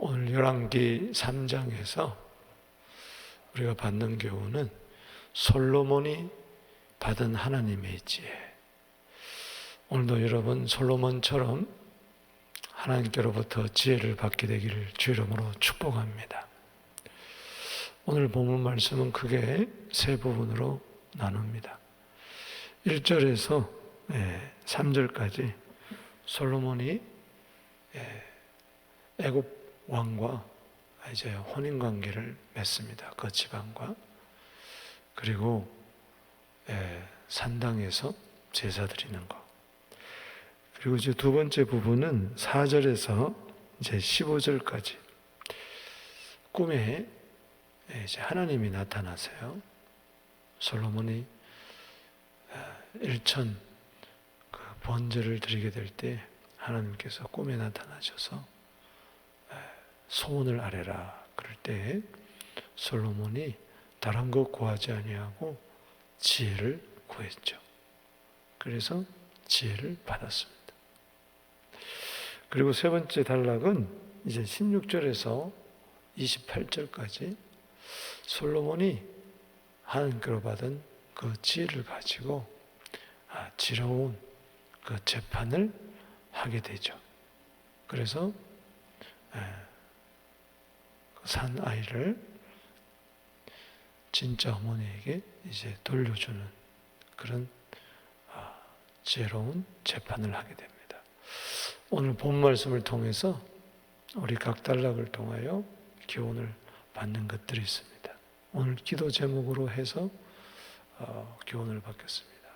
오늘 열왕기 3장에서 우리가 받는 교훈은 솔로몬이 받은 하나님의 지혜. 오늘도 여러분 솔로몬처럼 하나님께로부터 지혜를 받게 되기를 주 이름으로 축복합니다. 오늘 본문 말씀은 크게 세 부분으로 나눕니다. 1절에서 3절까지 솔로몬이 애굽 왕과 이제 혼인 관계를 맺습니다. 그 지방과. 그리고 산당에서 제사 드리는 것. 그리고 이제 두 번째 부분은 4절에서 이제 15절까지 꿈에 이제 하나님이 나타나세요. 솔로몬이 일천 그 번제를 드리게 될 때 하나님께서 꿈에 나타나셔서 소원을 아뢰라. 그럴 때 솔로몬이 다른 것 구하지 아니하고 지혜를 구했죠. 그래서 지혜를 받았습니다. 그리고 세 번째 단락은 이제 16절에서 28절까지 솔로몬이 하나님께로 받은 그 지혜를 가지고 지혜로운 그 재판을 하게 되죠. 그래서 산 아이를 진짜 어머니에게 이제 돌려주는 그런 지혜로운 재판을 하게 됩니다. 오늘 본 말씀을 통해서 우리 각 단락을 통하여 교훈을 받는 것들이 있습니다. 오늘 기도 제목으로 해서 교훈을 받겠습니다.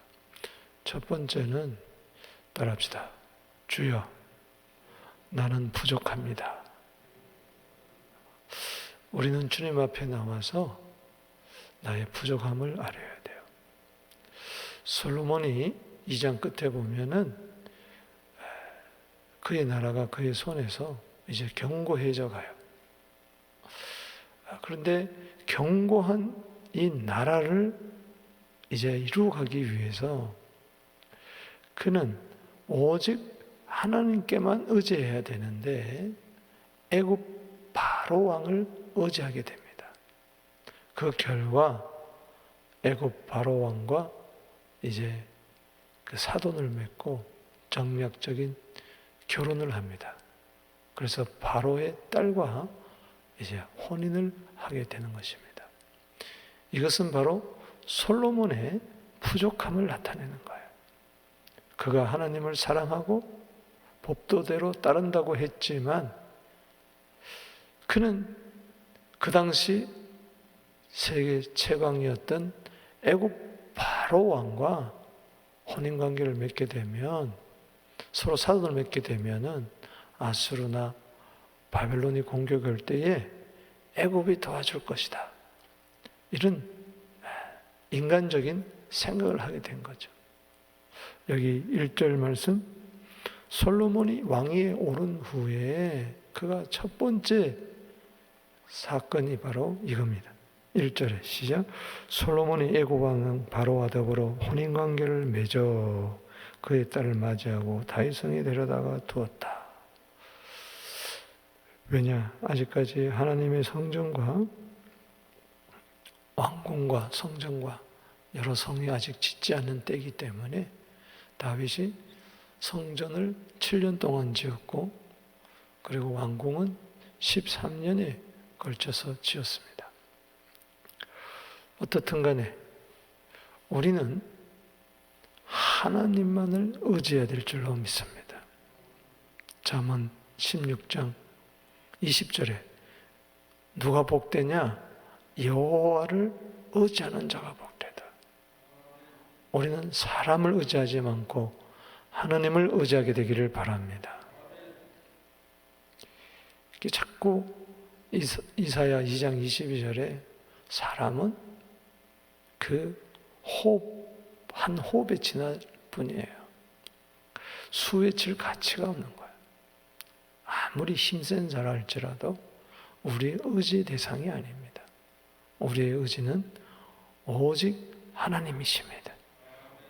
첫 번째는 따라합시다. 주여, 나는 부족합니다. 우리는 주님 앞에 나와서 나의 부족함을 알아야 돼요. 솔로몬이 2장 끝에 보면은 그의 나라가 그의 손에서 이제 견고해져 가요. 그런데 견고한 이 나라를 이제 이루어가기 위해서 그는 오직 하나님께만 의지해야 되는데 애굽 바로 왕을 의지하게 됩니다. 그 결과 애굽 바로 왕과 이제 그 사돈을 맺고 정략적인 결혼을 합니다. 그래서 바로의 딸과 이제 혼인을 하게 되는 것입니다. 이것은 바로 솔로몬의 부족함을 나타내는 거예요. 그가 하나님을 사랑하고 법도대로 따른다고 했지만 그는 그 당시 세계 최강이었던 애굽 바로 왕과 혼인 관계를 맺게 되면 서로 사돈을 맺게 되면은 아수르나 바벨론이 공격할 때에 애굽이 도와줄 것이다. 이런 인간적인 생각을 하게 된 거죠. 여기 1절 말씀, 솔로몬이 왕위에 오른 후에 그가 첫 번째 사건이 바로 이겁니다. 1절에 시작. 솔로몬이 애굽 왕 바로와 더불어 혼인 관계를 맺어 그의 딸을 맞이하고 다윗성에 데려다가 두었다. 왜냐? 아직까지 하나님의 성전과 왕궁과 성전과 여러 성이 아직 짓지 않은 때이기 때문에 다윗이 성전을 7년 동안 지었고 그리고 왕궁은 13년에 걸쳐서 지었습니다. 어떻든 간에 우리는 하나님만을 의지해야 될 줄로 믿습니다. 잠언 16장 20절에 누가 복되냐? 여호와를 의지하는 자가 복되다. 우리는 사람을 의지하지 않고 하나님을 의지하게 되기를 바랍니다. 자꾸 이사야 2장 22절에 사람은 그 한 호흡에 지날 뿐이에요. 수에 칠 가치가 없는 거예요. 아무리 힘센 자라 할지라도 우리의 의지 대상이 아닙니다. 우리의 의지는 오직 하나님이십니다.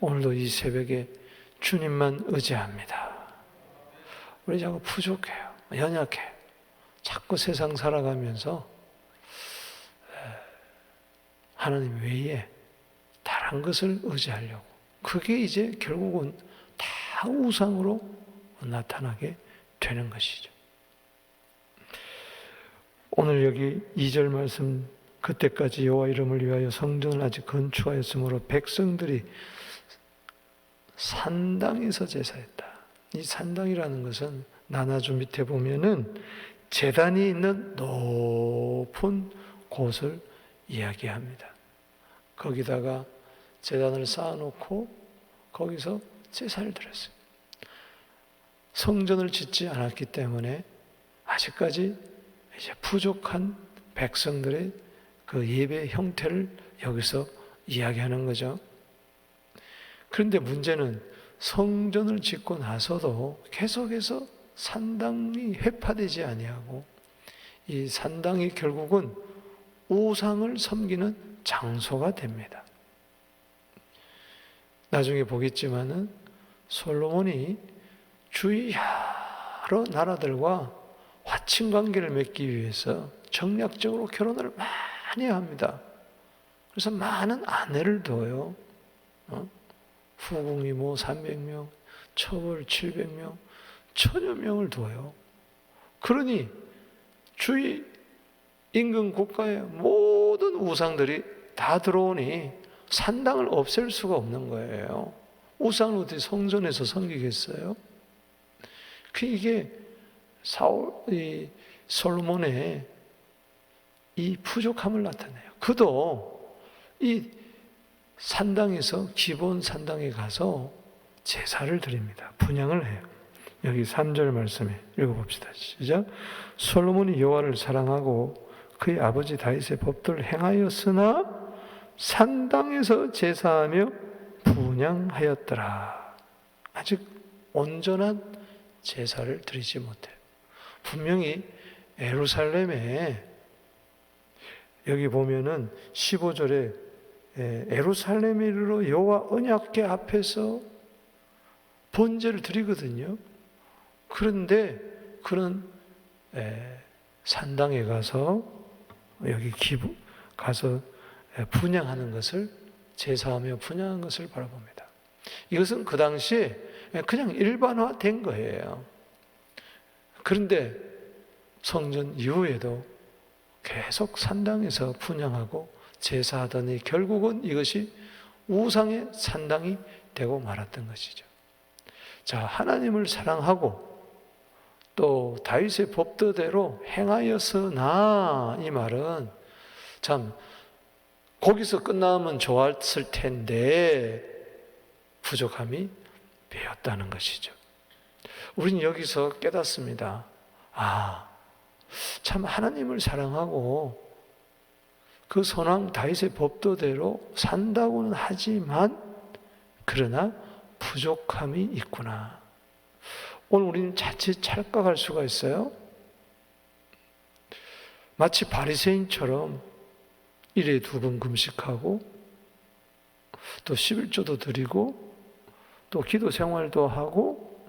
오늘도 이 새벽에 주님만 의지합니다. 우리 자꾸 부족해요. 연약해. 자꾸 세상 살아가면서 하나님 외에 다른 것을 의지하려고. 그게 이제 결국은 다 우상으로 나타나게 되는 것이죠. 오늘 여기 2절 말씀, 그때까지 여호와 이름을 위하여 성전을 아직 건축하였으므로 백성들이 산당에서 제사했다. 이 산당이라는 것은 나나주 밑에 보면은 제단이 있는 높은 곳을 이야기합니다. 거기다가 제단을 쌓아놓고 거기서 제사를 드렸어요. 성전을 짓지 않았기 때문에 아직까지 이제 부족한 백성들의 그 예배 형태를 여기서 이야기하는 거죠. 그런데 문제는 성전을 짓고 나서도 계속해서 산당이 회파되지 아니하고 이 산당이 결국은 우상을 섬기는 장소가 됩니다. 나중에 보겠지만은 솔로몬이 주위 여러 나라들과 화친 관계를 맺기 위해서 정략적으로 결혼을 많이 합니다. 그래서 많은 아내를 둬요. 후궁이 300명, 처벌 700명, 1000여 명을 둬요. 그러니 주위 인근 국가의 모든 우상들이 다 들어오니 산당을 없앨 수가 없는 거예요. 우상을 어떻게 성전에서 섬기겠어요? 이게 이 솔로몬의 이 부족함을 나타내요. 그도 이 산당에서 기본 산당에 가서 제사를 드립니다. 분향을 해요. 여기 3절 말씀에 읽어봅시다. 시작. 솔로몬이 여호와를 사랑하고 그의 아버지 다윗의 법도를 행하였으나 산당에서 제사하며 분향하였더라. 아직 온전한 제사를 드리지 못해요. 분명히 예루살렘에 여기 보면은 15절에 예루살렘에 이르러 여호와 언약궤 앞에서 번제를 드리거든요. 그런데 그런 산당에 가서 여기 가서 분향하는 것을 제사하며 분향하는 것을 바라봅니다. 이것은 그 당시에 그냥 일반화된 거예요. 그런데 성전 이후에도 계속 산당에서 분향하고 제사하더니 결국은 이것이 우상의 산당이 되고 말았던 것이죠. 자, 하나님을 사랑하고 또 다윗의 법도대로 행하였으나, 이 말은 참 거기서 끝나면 좋았을 텐데 부족함이 배었다는 것이죠. 우리는 여기서 깨닫습니다. 참 하나님을 사랑하고 그 선왕 다윗의 법도대로 산다고는 하지만 그러나 부족함이 있구나. 오늘 우리는 자칫 착각할 수가 있어요. 마치 바리새인처럼 일에 2번 금식하고 또 11조도 드리고 또 기도 생활도 하고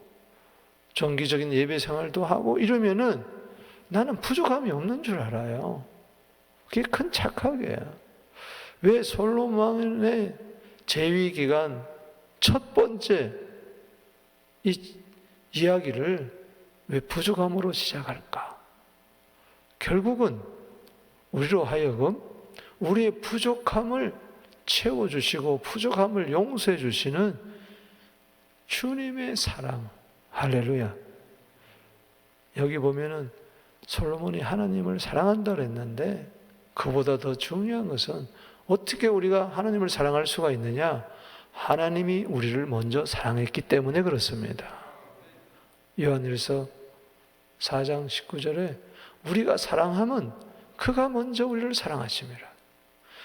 정기적인 예배 생활도 하고 이러면은 나는 부족함이 없는 줄 알아요. 그게 큰 착각이에요. 왜 솔로몬의 재위 기간 첫 번째 이 이야기를 왜 부족함으로 시작할까? 결국은 우리로 하여금 우리의 부족함을 채워주시고 부족함을 용서해 주시는 주님의 사랑. 할렐루야. 여기 보면은 솔로몬이 하나님을 사랑한다 그랬는데 그보다 더 중요한 것은 어떻게 우리가 하나님을 사랑할 수가 있느냐? 하나님이 우리를 먼저 사랑했기 때문에 그렇습니다. 요한일서 4장 19절에 우리가 사랑하면 그가 먼저 우리를 사랑하심이라.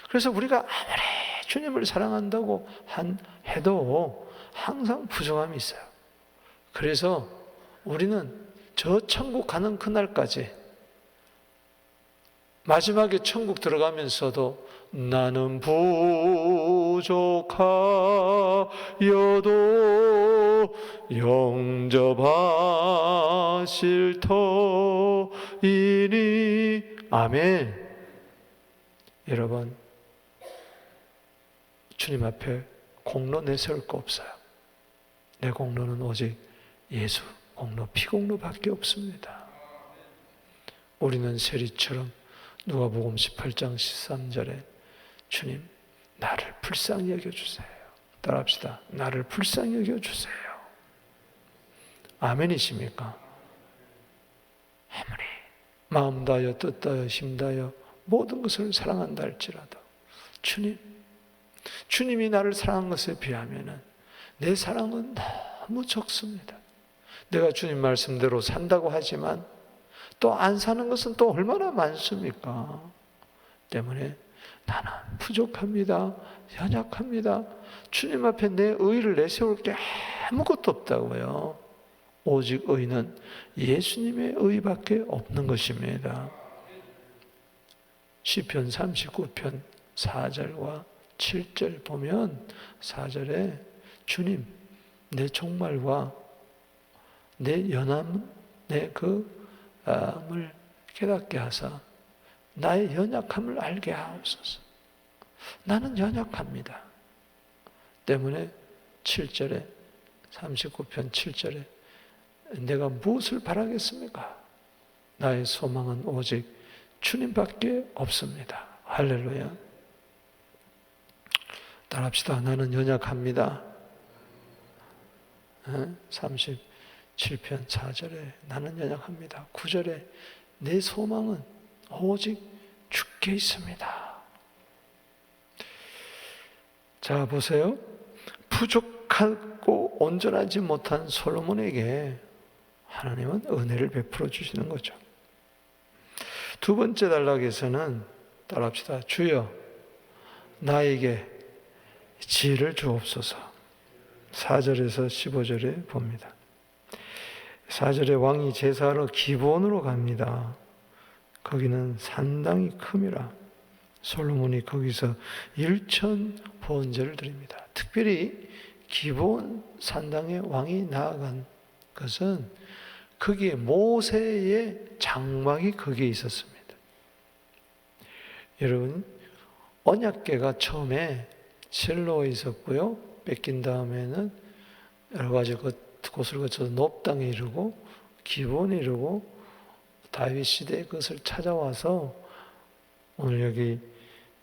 그래서 우리가 아무리 주님을 사랑한다고 해도 항상 부족함이 있어요. 그래서 우리는 저 천국 가는 그날까지 마지막에 천국 들어가면서도 나는 부족하여도 영접하실 터이니. 아멘. 여러분, 주님 앞에 공로 내세울 거 없어요. 내 공로는 오직 예수 공로, 피공로밖에 없습니다. 우리는 세리처럼 누가복음 18장 13절에 주님, 나를 불쌍히 여겨주세요. 따라합시다. 나를 불쌍히 여겨주세요. 아멘이십니까? 아무리 마음 다하여 뜻 다하여 힘 다하여 모든 것을 사랑한다 할지라도 주님이 나를 사랑한 것에 비하면 내 사랑은 너무 적습니다. 내가 주님 말씀대로 산다고 하지만 또 안 사는 것은 또 얼마나 많습니까? 때문에 나는 부족합니다. 연약합니다. 주님 앞에 내 의를 내세울 게 아무것도 없다고요. 오직 의는 예수님의 의밖에 없는 것입니다. 시편 39편 4절과 7절 보면 4절에 주님, 내 종말과 내 연함, 내 을 깨닫게 하사 나의 연약함을 알게 하옵소서. 나는 연약합니다. 때문에 7절에 39편 7절에 내가 무엇을 바라겠습니까? 나의 소망은 오직 주님밖에 없습니다. 할렐루야. 따라합시다. 나는 연약합니다. 37편 4절에 나는 연약합니다. 9절에 내 소망은 오직 주께 있습니다. 자, 보세요. 부족하고 온전하지 못한 솔로몬에게 하나님은 은혜를 베풀어 주시는 거죠. 두 번째 단락에서는 따라합시다. 주여, 나에게 지혜를 주옵소서. 4절에서 15절에 봅니다. 4절에 왕이 제사하러 기브온으로 갑니다. 거기는 산당이 큼이라 솔로몬이 거기서 1천 번제를 드립니다. 특별히 기브온 산당에 왕이 나아간 것은 거기에 모세의 장막이 거기에 있었습니다. 여러분, 언약궤가 처음에 실로에 있었고요. 뺏긴 다음에는 여러 가지 곳을 거쳐서 높당에 이르고 기브온에 이르고 다윗 시대에 그것을 찾아와서 오늘 여기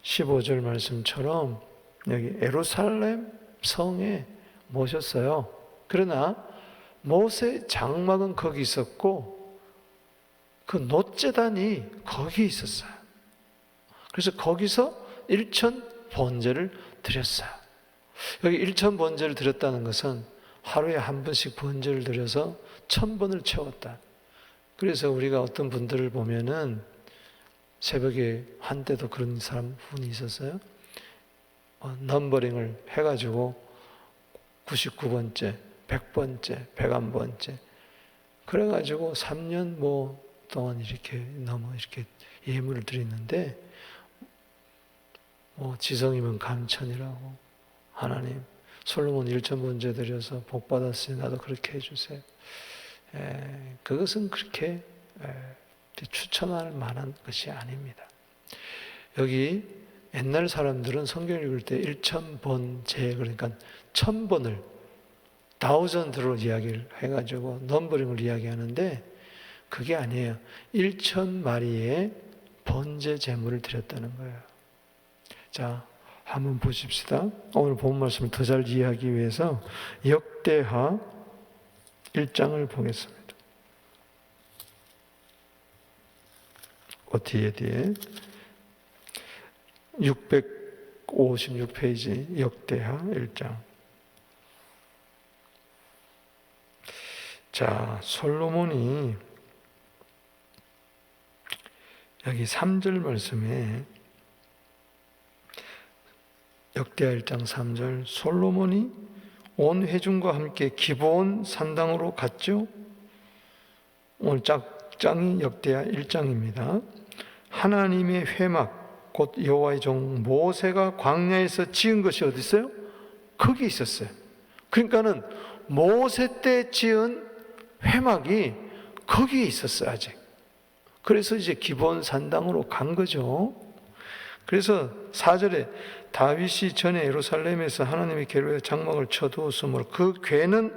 15절 말씀처럼 여기 예루살렘 성에 모셨어요. 그러나 모세 장막은 거기 있었고 그 놋제단이 거기 있었어요. 그래서 거기서 1천 번제를 드렸어요. 여기 1천 번제를 드렸다는 것은 하루에 한 번씩 번제를 드려서 1000번을 채웠다. 그래서 우리가 어떤 분들을 보면은 새벽에 한때도 그런 사람 분이 있었어요. 넘버링을 해가지고 99번째, 100번째, 101번째 그래가지고 3년 동안 이렇게 이렇게 예물을 드리는데 지성이면 감천이라고 하나님 솔로몬 1천 번제 드려서 복 받았으니 나도 그렇게 해주세요. 그것은 그렇게 추천할 만한 것이 아닙니다. 여기 옛날 사람들은 성경 읽을 때 1천 번제 그러니까 1000번을 다우전드로 이야기를 해가지고 넘버링을 이야기하는데 그게 아니에요. 1천 마리의 번제 제물을 드렸다는 거예요. 자, 한번 보십시다. 오늘 본 말씀을 더 잘 이해하기 위해서 역대하 1장을 보겠습니다. 뒤에 656페이지 역대하 1장. 자, 솔로몬이 여기 3절 말씀에 역대하 1장 3절 솔로몬이 온 회중과 함께 기브온 산당으로 갔죠. 오늘 짝장이 역대하 1장입니다. 하나님의 회막 곧 여호와의 종 모세가 광야에서 지은 것이 어디 있어요? 거기 있었어요. 그러니까는 모세 때 지은 회막이 거기에 있었어요. 아직. 그래서 이제 기본 산당으로 간 거죠. 그래서 4절에 다윗이 전에 예루살렘에서 하나님의 계로에 장막을 쳐두었으므로 그 궤는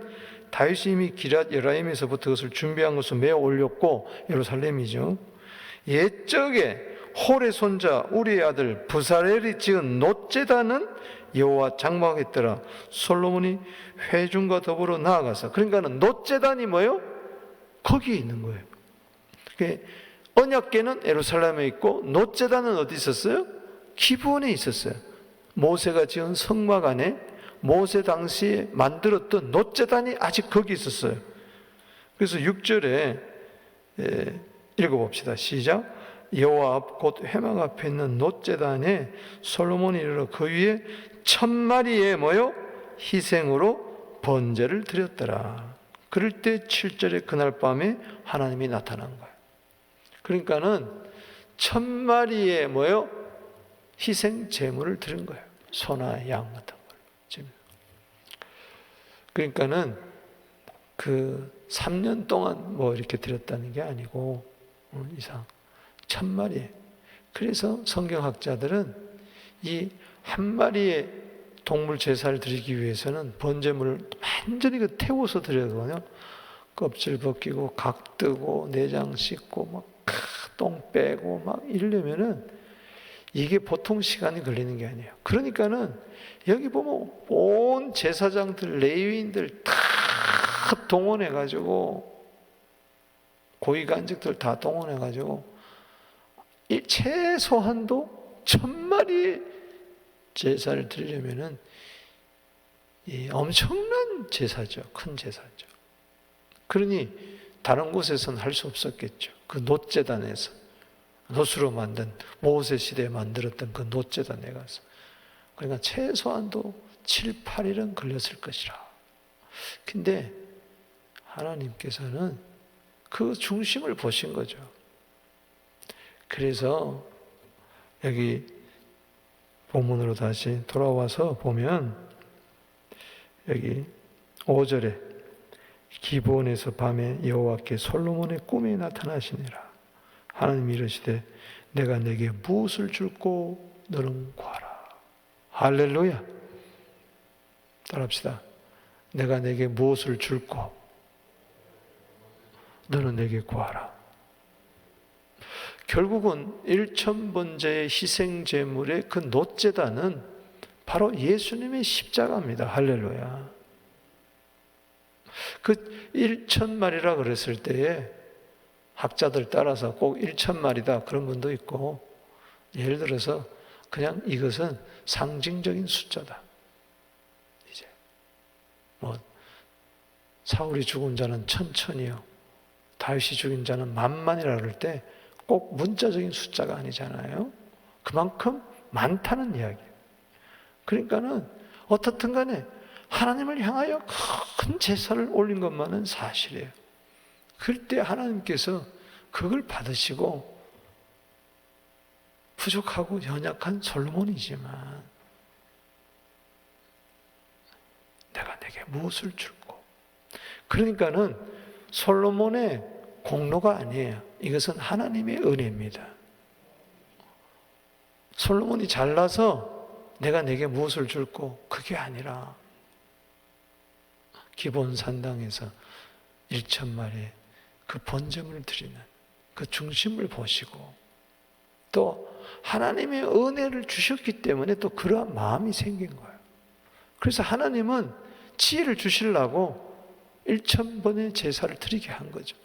다윗이 이미 기럇 여라임에서부터 그것을 준비한 것으로 메어 올렸고, 예루살렘이죠. 옛적에 홀의 손자 우리의 아들 부살엘이 지은 놋제단은 여호와 장막에 있더라. 솔로몬이 회중과 더불어 나아가서, 그러니까는 놋제단이 뭐예요? 거기에 있는 거예요. 언약궤는 예루살렘에 있고 놋제단은 어디 있었어요? 기브온에 있었어요. 모세가 지은 성막 안에 모세 당시에 만들었던 놋제단이 아직 거기 있었어요. 그래서 6절에 읽어봅시다. 시작. 여호와 앞 곧 회막 앞에 있는 놋제단에 솔로몬이 이르러 그 위에 1000마리의 뭐요? 희생으로 번제를 드렸더라. 그럴 때 7절에 그날 밤에 하나님이 나타난 거예요. 그러니까는 1000마리의 뭐요? 희생 제물을 드린 거예요. 소나 양 같은 걸. 그러니까는 그 3년 동안 뭐 이렇게 드렸다는 게 아니고 이상 1000마리. 그래서 성경학자들은 이 한 마리의 동물 제사를 드리기 위해서는 번제물을 완전히 태워서 드려야 되거든요. 껍질 벗기고 각 뜨고 내장 씻고 막 똥 빼고 막 이러려면은 이게 보통 시간이 걸리는 게 아니에요. 그러니까는 여기 보면 온 제사장들, 레위인들 다 동원해가지고, 고위관직들 다 동원해가지고 최소한도 1000마리 제사를 드리려면은 엄청난 제사죠. 큰 제사죠. 그러니 다른 곳에서는 할 수 없었겠죠. 그 놋제단에서, 놋으로 만든 모세 시대에 만들었던 그 놋제단에 가서. 그러니까 최소한도 7, 8일은 걸렸을 것이라. 근데 하나님께서는 그 중심을 보신 거죠. 그래서 여기 본문으로 다시 돌아와서 보면 여기 5절에 기브온에서 밤에 여호와께 솔로몬의 꿈에 나타나시니라. 하나님이 이르시되 내가 내게 무엇을 줄고 너는 구하라. 할렐루야. 따라합시다. 내가 내게 무엇을 줄고 너는 내게 구하라. 결국은 1000번제의 희생제물의 그 놋제단은 바로 예수님의 십자가입니다. 할렐루야. 그 1000마리라 그랬을 때에 학자들 따라서 꼭 1000마리다 그런 분도 있고, 예를 들어서 그냥 이것은 상징적인 숫자다. 이제 뭐 사울이 죽은 자는 1000이요, 다윗이 죽인 자는 10,000이라 그럴 때 꼭 문자적인 숫자가 아니잖아요. 그만큼 많다는 이야기예요. 그러니까는 어떻든 간에 하나님을 향하여 큰 제사를 올린 것만은 사실이에요. 그럴 때 하나님께서 그걸 받으시고, 부족하고 연약한 솔로몬이지만 내가 내게 무엇을 줄고. 그러니까는 솔로몬의 공로가 아니에요. 이것은 하나님의 은혜입니다. 솔로몬이 잘나서 내가 내게 무엇을 줄고 그게 아니라 기본 산당에서 1000마리의 그 번제물을 드리는 그 중심을 보시고, 또 하나님의 은혜를 주셨기 때문에 또 그러한 마음이 생긴 거예요. 그래서 하나님은 지혜를 주시려고 1000번의 제사를 드리게 한 거죠.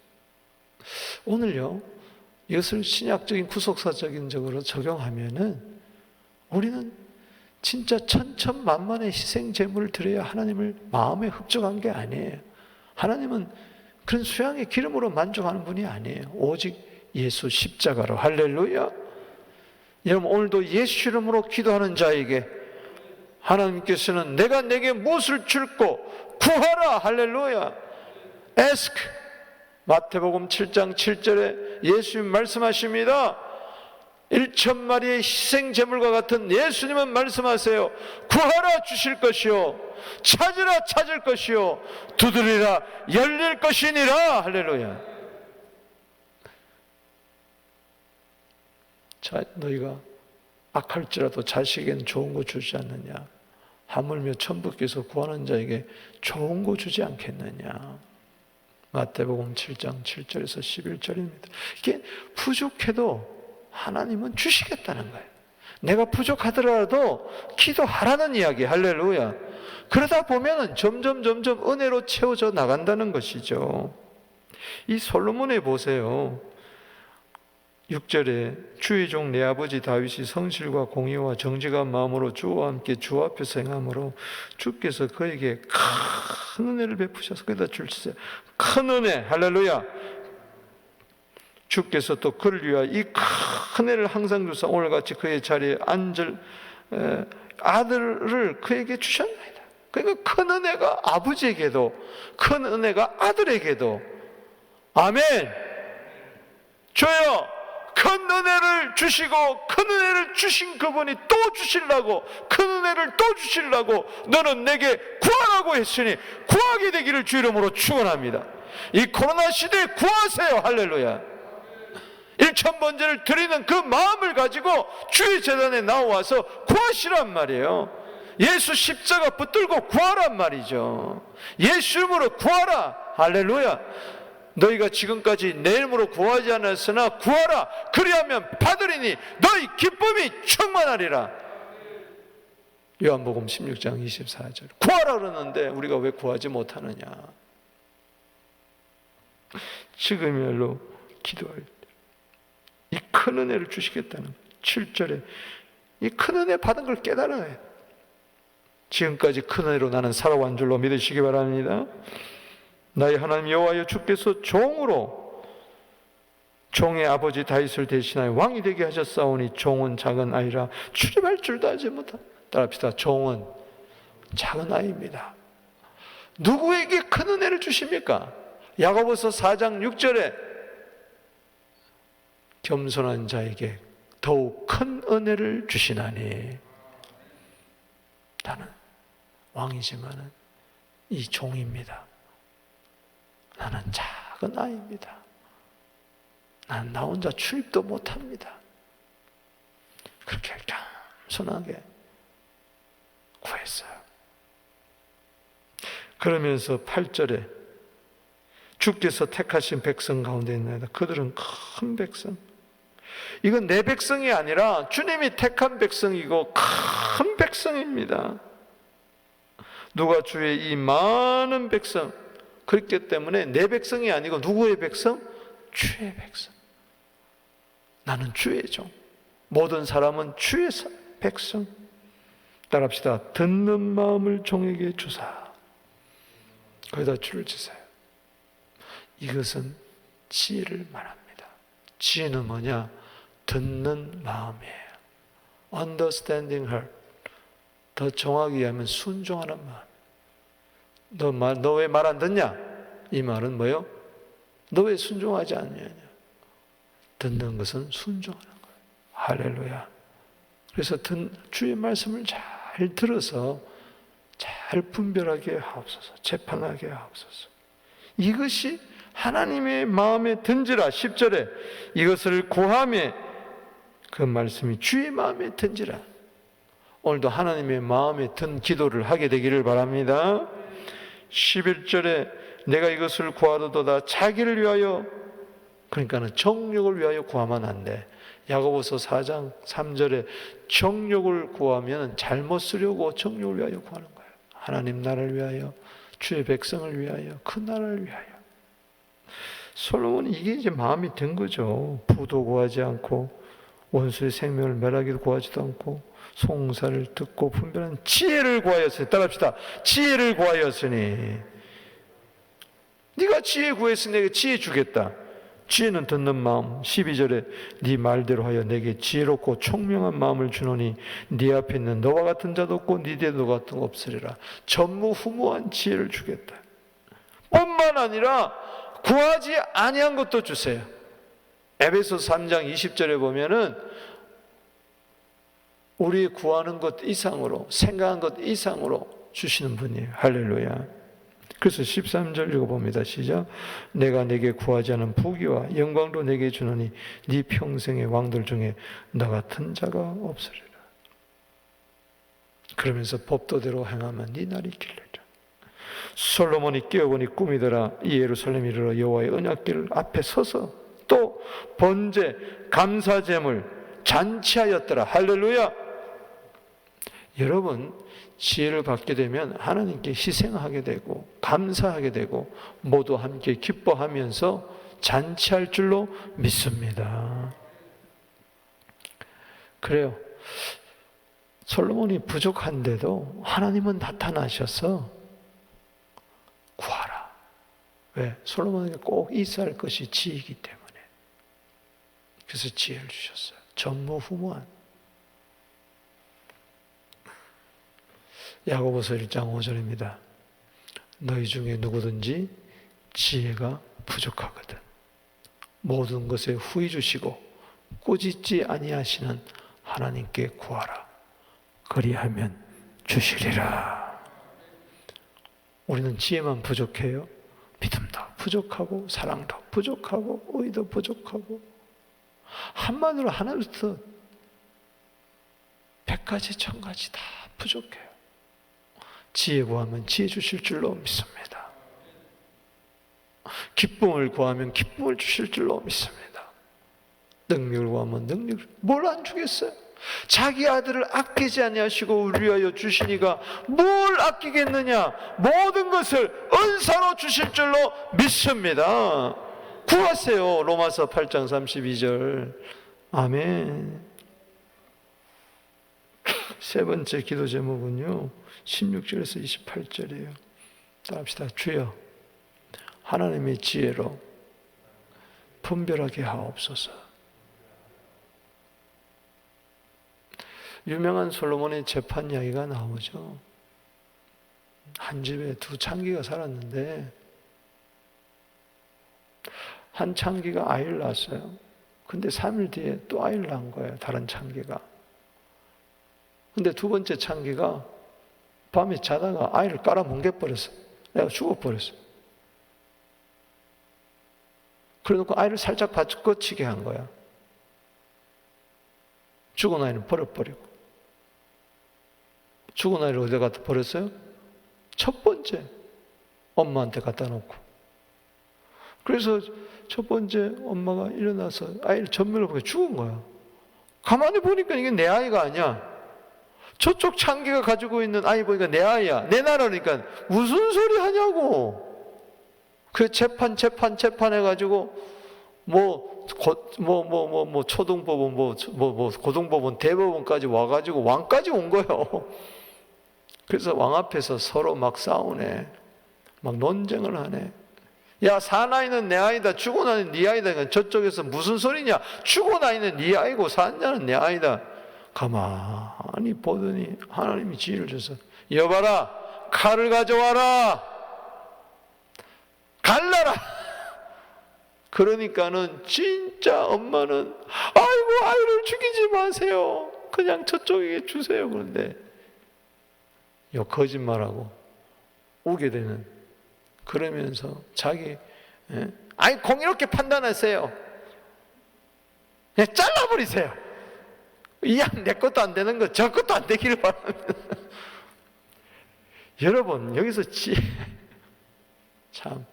오늘요, 이것을 신약적인 구속사적인 적으로 적용하면은 우리는 진짜 천천만만의 희생 제물을 드려야 하나님을 마음에 흡족한 게 아니에요. 하나님은 그런 수양의 기름으로 만족하는 분이 아니에요. 오직 예수 십자가로. 할렐루야. 여러분, 오늘도 예수 이름으로 기도하는 자에게 하나님께서는 내가 내게 무엇을 줄고 구하라. 할렐루야. ask. 마태복음 7장 7절에 예수님 말씀하십니다. 1,000마리의 희생제물과 같은 예수님은 말씀하세요. 구하라 주실 것이요, 찾으라 찾을 것이요, 두드리라 열릴 것이니라. 할렐루야. 자, 너희가 악할지라도 자식에겐 좋은 거 주지 않느냐? 하물며 천부께서 구하는 자에게 좋은 거 주지 않겠느냐? 마태복음 7장 7절에서 11절입니다. 이게 부족해도 하나님은 주시겠다는 거예요. 내가 부족하더라도 기도하라는 이야기. 할렐루야. 그러다 보면 점점 은혜로 채워져 나간다는 것이죠. 이 솔로몬에 보세요. 6절에 주의 종 내 아버지 다윗이 성실과 공의와 정직한 마음으로 주와 함께 주 앞에서 행함으로 주께서 그에게 큰 은혜를 베푸셔서 그에다 주시세요. 큰 은혜. 할렐루야. 주께서 또 그를 위하여 이 큰 은혜를 항상 주사 오늘같이 그의 자리에 앉을 아들을 그에게 주셨나이다. 그러니까 큰 은혜가 아버지에게도, 큰 은혜가 아들에게도. 아멘. 줘요. 큰 은혜를 주시고 큰 은혜를 주신 그분이 또 주시려고, 큰 은혜를 또 주시려고 너는 내게 구하라고 했으니 구하게 되기를 주 이름으로 축원합니다. 이 코로나 시대에 구하세요. 할렐루야. 1,000번제를 드리는 그 마음을 가지고 주의 재단에 나와서 구하시란 말이에요. 예수 십자가 붙들고 구하란 말이죠. 예수 이름으로 구하라. 할렐루야. 너희가 지금까지 내 이름으로 구하지 않았으나 구하라. 그리하면 받으리니 너희 기쁨이 충만하리라. 요한복음 16장 24절. 구하라 그러는데 우리가 왜 구하지 못하느냐? 지금이야말로 기도할 때 이 큰 은혜를 주시겠다는 7절에 이 큰 은혜 받은 걸 깨달아야 해요. 지금까지 큰 은혜로 나는 살아온 줄로 믿으시기 바랍니다. 나의 하나님 여호와여 주께서 종으로 종의 아버지 다윗을 대신하여 왕이 되게 하셨사오니 종은 작은 아이라 출입할 줄도 알지 못하. 따라합시다. 종은 작은 아이입니다. 누구에게 큰 은혜를 주십니까? 야고보서 4장 6절에 겸손한 자에게 더욱 큰 은혜를 주시나니. 나는 왕이지만은 이 종입니다. 나는 작은 아이입니다. 나는 나 혼자 출입도 못합니다. 그렇게 겸손하게 구했어요. 그러면서 8절에 주께서 택하신 백성 가운데 있나이다. 그들은 큰 백성. 이건 내 백성이 아니라 주님이 택한 백성이고 큰 백성입니다. 누가 주의 이 많은 백성, 그렇기 때문에 내 백성이 아니고 누구의 백성? 주의 백성. 나는 주의 종. 모든 사람은 주의 백성. 따라합시다. 듣는 마음을 종에게 주사 거기다 줄을 치세요. 이것은 지혜를 말합니다. 지혜는 뭐냐? 듣는 마음이에요. Understanding heart. 더 정확히 하면 순종하는 마음. 너 왜 말 안 듣냐? 이 말은 뭐예요? 너 왜 순종하지 않느냐? 듣는 것은 순종하는 거예요. 할렐루야. 그래서 주의 말씀을 잘 들어서 잘 분별하게 하옵소서. 재판하게 하옵소서. 이것이 하나님의 마음에 든지라. 10절에 이것을 구하며, 그 말씀이 주의 마음에 든지라. 오늘도 하나님의 마음에 든 기도를 하게 되기를 바랍니다. 11절에 내가 이것을 구하도다 자기를 위하여, 그러니까는 정욕을 위하여 구하면 안 돼. 야고보서 4장 3절에 정욕을 구하면 잘못 쓰려고 정욕을 위하여 구하는 거예요. 하나님 나라를 위하여, 주의 백성을 위하여, 그 나라를 위하여. 솔로몬은 이게 이제 마음이 든 거죠. 부도 구하지 않고 원수의 생명을 멸하기도 구하지도 않고 송사를 듣고 분별하는 지혜를 구하였으니. 따라합시다. 지혜를 구하였으니. 네가 지혜 구했으니 내게 지혜 주겠다. 지혜는 듣는 마음. 12절에 네 말대로 하여 내게 지혜롭고 총명한 마음을 주노니 네 앞에 있는 너와 같은 자도 없고 네 뒤에 너 같은 거 없으리라. 전무후무한 지혜를 주겠다. 뿐만 아니라 구하지 아니한 것도 주세요. 에베소 3장 20절에 보면은 우리 구하는 것 이상으로, 생각한 것 이상으로 주시는 분이에요. 할렐루야. 그래서 13절 읽어봅니다. 시작. 내가 내게 구하지 않은 부귀와 영광도 내게 주노니 네 평생의 왕들 중에 너 같은 자가 없으리라. 그러면서 법도대로 행하면 네 날이 길리라. 솔로몬이 깨어보니 꿈이더라. 이 예루살렘 이르러 여호와의 언약궤를 앞에 서서 또 번제 감사제물 잔치하였더라. 할렐루야. 여러분, 지혜를 받게 되면 하나님께 희생하게 되고 감사하게 되고 모두 함께 기뻐하면서 잔치할 줄로 믿습니다. 그래요. 솔로몬이 부족한데도 하나님은 나타나셔서 구하라. 왜? 솔로몬에게 꼭 있어야 할 것이 지혜이기 때문에. 그래서 지혜를 주셨어요. 전무후무한. 야고보서 1장 5절입니다. 너희 중에 누구든지 지혜가 부족하거든 모든 것에 후히 주시고 꾸짖지 아니하시는 하나님께 구하라. 그리하면 주시리라. 우리는 지혜만 부족해요? 믿음도 부족하고 사랑도 부족하고 의도 부족하고 한마디로 하나부터 100가지 1000가지 다 부족해요. 지혜 구하면 지혜 주실 줄로 믿습니다. 기쁨을 구하면 기쁨을 주실 줄로 믿습니다. 능력을 구하면 능력을, 뭘 안 주겠어요? 자기 아들을 아끼지 아니하시고 우리 위하여 주시니가 뭘 아끼겠느냐? 모든 것을 은사로 주실 줄로 믿습니다. 구하세요. 로마서 8장 32절. 아멘. 세 번째 기도 제목은요 16절에서 28절이에요. 따라합시다. 주여 하나님의 지혜로 분별하게 하옵소서. 유명한 솔로몬의 재판 이야기가 나오죠. 한 집에 두 창기가 살았는데 한 창기가 아이를 낳았어요. 근데 3일 뒤에 또 아이를 낳은 거예요. 다른 창기가. 근데 두 번째 창기가 밤에 자다가 아이를 깔아뭉개버렸어요. 내가 죽어버렸어요. 그래놓고 아이를 살짝 바꿔치게 한 거야. 죽은 아이는 버려버리고. 죽은 아이를 어디다 갖다 버렸어요? 첫 번째 엄마한테 갖다 놓고. 그래서 첫 번째 엄마가 일어나서 아이를 전면을 보고 죽은 거야. 가만히 보니까 이게 내 아이가 아니야. 저쪽 창기가 가지고 있는 아이 보니까 내 아이야. 내 나라니까 무슨 소리 하냐고. 그 재판 해가지고 초등법원 고등법원 대법원까지 와가지고 왕까지 온 거예요. 그래서 왕 앞에서 서로 막 싸우네. 막 논쟁을 하네. 야, 산 아이는 내 아이다. 죽은 아이는 네 아이다. 저쪽에서 무슨 소리냐. 죽은 아이는 네 아이고 산 자는 내 아이다. 가만히 보더니 하나님이 지혜를 줘서 여봐라, 칼을 가져와라, 갈라라. 그러니까는 진짜 엄마는 아이고 아이를 죽이지 마세요, 그냥 저쪽에게 주세요. 그런데 거짓말하고 우게 되는, 그러면서 자기 아이 공의롭게 판단하세요, 그냥 잘라버리세요. 이 양 내 것도 안 되는 거 저 것도 안 되기를 바랍니다. 여러분 여기서 참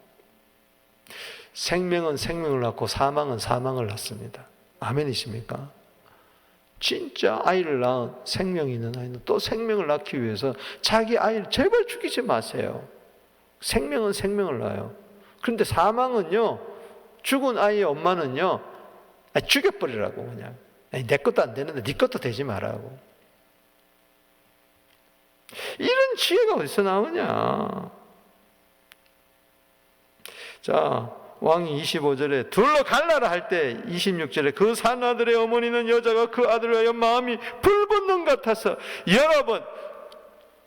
생명은 생명을 낳고 사망은 사망을 낳습니다. 아멘이십니까? 진짜 아이를 낳은 생명이 있는 아이는 또 생명을 낳기 위해서 자기 아이를 제발 죽이지 마세요. 생명은 생명을 낳아요. 그런데 사망은요, 죽은 아이의 엄마는요, 죽여버리라고. 그냥 내 것도 안 되는데 네 것도 되지 말라고. 이런 지혜가 어디서 나오냐. 자, 왕이 25절에 둘러 갈라라 할 때 26절에 그 산 아들의 어머니는 여자가 그 아들을 위하여 마음이 불붙는 것 같아서 여러분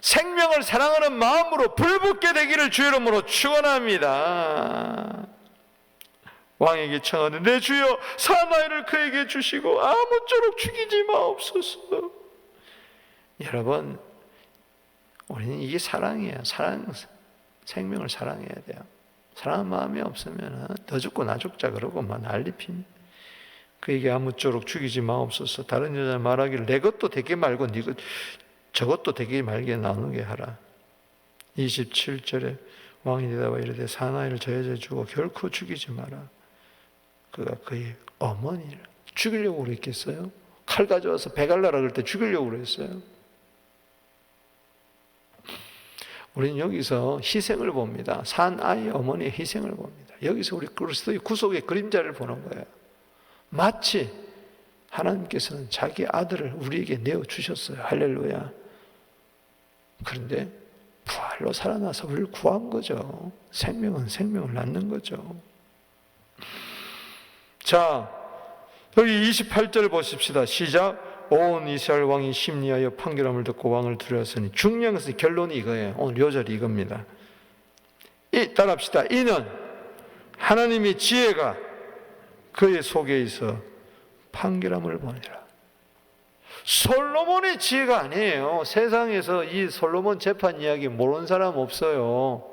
생명을 사랑하는 마음으로 불붙게 되기를 주 이름으로 축원합니다. 왕에게 청하되 내 주여 산 아이를 그에게 주시고 아무쪼록 죽이지 마옵소서. 여러분, 우리는 이게 사랑이에요. 생명을 사랑해야 돼요. 사랑하는 마음이 없으면 너 죽고 나 죽자 그러고 막 난리 핍니다. 그에게 아무쪼록 죽이지 마옵소서. 다른 여자 말하기를 내 것도 되게 말고 네 것 저것도 되게 말게 나누게 하라. 27절에 왕이 대답하여 이르되 사나이를 저 여자에 주고 결코 죽이지 마라. 그가 그의 어머니를 죽이려고 그랬겠어요? 칼 가져와서 배갈라라 그럴 때 죽이려고 그랬어요? 우리는 여기서 희생을 봅니다. 산 아이 어머니의 희생을 봅니다. 여기서 우리 그리스도의 구속의 그림자를 보는 거예요. 마치 하나님께서는 자기 아들을 우리에게 내어주셨어요. 할렐루야. 그런데 부활로 살아나서 우리를 구한 거죠. 생명은 생명을 낳는 거죠. 자, 여기 28절 보십시다. 시작. 온 이스라엘 왕이 심리하여 판결함을 듣고 왕을 두려웠으니 중요한 것은 결론이 이거예요. 오늘 요절이 이겁니다. 따라합시다. 이는 하나님의 지혜가 그의 속에 있어 판결함을 보내라. 솔로몬의 지혜가 아니에요. 세상에서 이 솔로몬 재판 이야기 모르는 사람 없어요.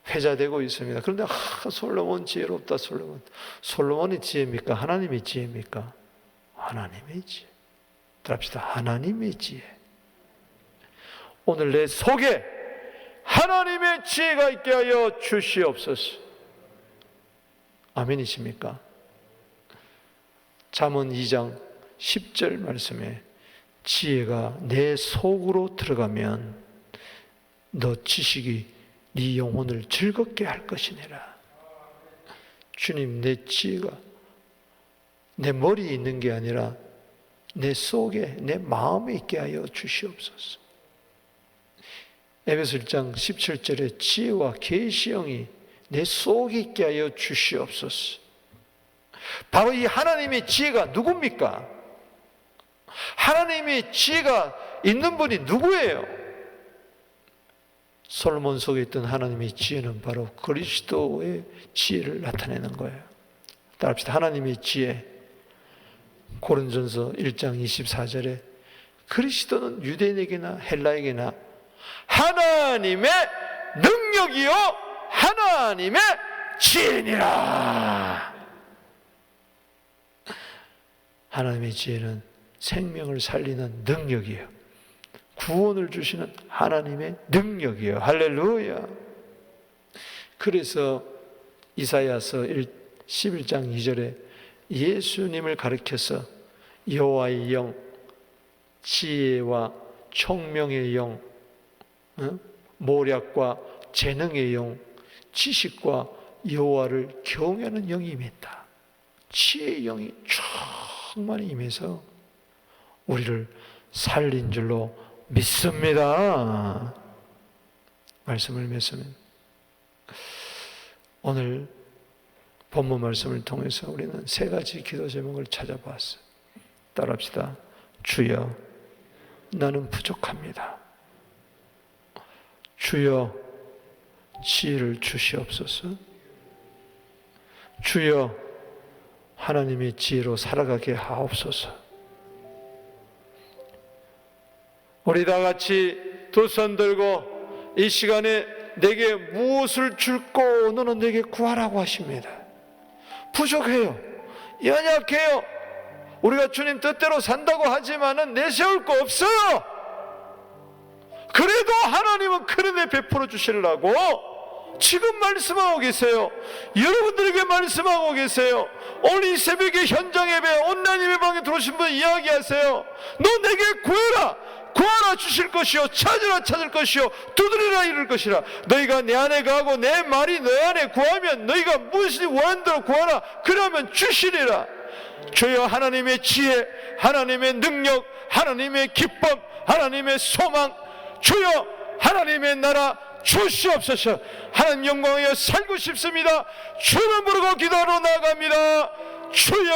회자되고 있습니다. 그런데 솔로몬 지혜롭다. 솔로몬의 지혜입니까? 하나님의 지혜입니까? 하나님의 지혜. 들읍시다. 하나님의 지혜. 오늘 내 속에 하나님의 지혜가 있게 하여 주시옵소서. 아멘이십니까? 잠언 2장 10절 말씀에 지혜가 내 속으로 들어가면 너 지식이 네 영혼을 즐겁게 할 것이니라. 주님, 내 지혜가 내 머리에 있는 게 아니라 내 속에 내 마음에 있게 하여 주시옵소서. 에베소 1장 17절에 지혜와 계시형이 내 속에 있게 하여 주시옵소서. 바로 이 하나님의 지혜가 누굽니까? 하나님의 지혜가 있는 분이 누구예요? 솔로몬 속에 있던 하나님의 지혜는 바로 그리스도의 지혜를 나타내는 거예요. 따라합시다. 하나님의 지혜. 고린전서 1장 24절에 그리스도는 유대인에게나 헬라에게나 하나님의 능력이요 하나님의 지혜니라. 하나님의 지혜는 생명을 살리는 능력이에요. 구원을 주시는 하나님의 능력이에요. 할렐루야. 그래서 이사야서 11장 2절에 예수님을 가리켜서 여호와의 영, 지혜와 총명의 영, 모략과 재능의 영, 지식과 여호와를 경외하는 영이 임했다. 지혜의 영이 충만히 임해서 우리를 살린 줄로 믿습니다. 말씀을 맺으면 오늘 본문 말씀을 통해서 우리는 세 가지 기도 제목을 찾아보았어요. 따라합시다. 주여, 나는 부족합니다. 주여, 지혜를 주시옵소서. 주여, 하나님의 지혜로 살아가게 하옵소서. 우리 다 같이 두 손 들고 이 시간에 내게 무엇을 줄고 너는 내게 구하라고 하십니다. 부족해요. 연약해요. 우리가 주님 뜻대로 산다고 하지만은 내세울 거 없어요. 그래도 하나님은 큰 은혜 베풀어 주시려고 지금 말씀하고 계세요. 여러분들에게 말씀하고 계세요. 오늘 이 새벽에 현장 예배 온라인 예배방에 들어오신 분 이야기하세요. 너 내게 구해라. 구하라 주실 것이요 찾으라 찾을 것이요 두드리라 이룰 것이라. 너희가 내 안에 가고 내 말이 너희 안에 구하면 너희가 무엇이 원하는 대로 구하라. 그러면 주시리라. 주여, 하나님의 지혜, 하나님의 능력, 하나님의 기쁨, 하나님의 소망, 주여 하나님의 나라 주시옵소서. 하나님 영광하여 살고 싶습니다. 주를 부르고 기도하러 나아갑니다. 주여.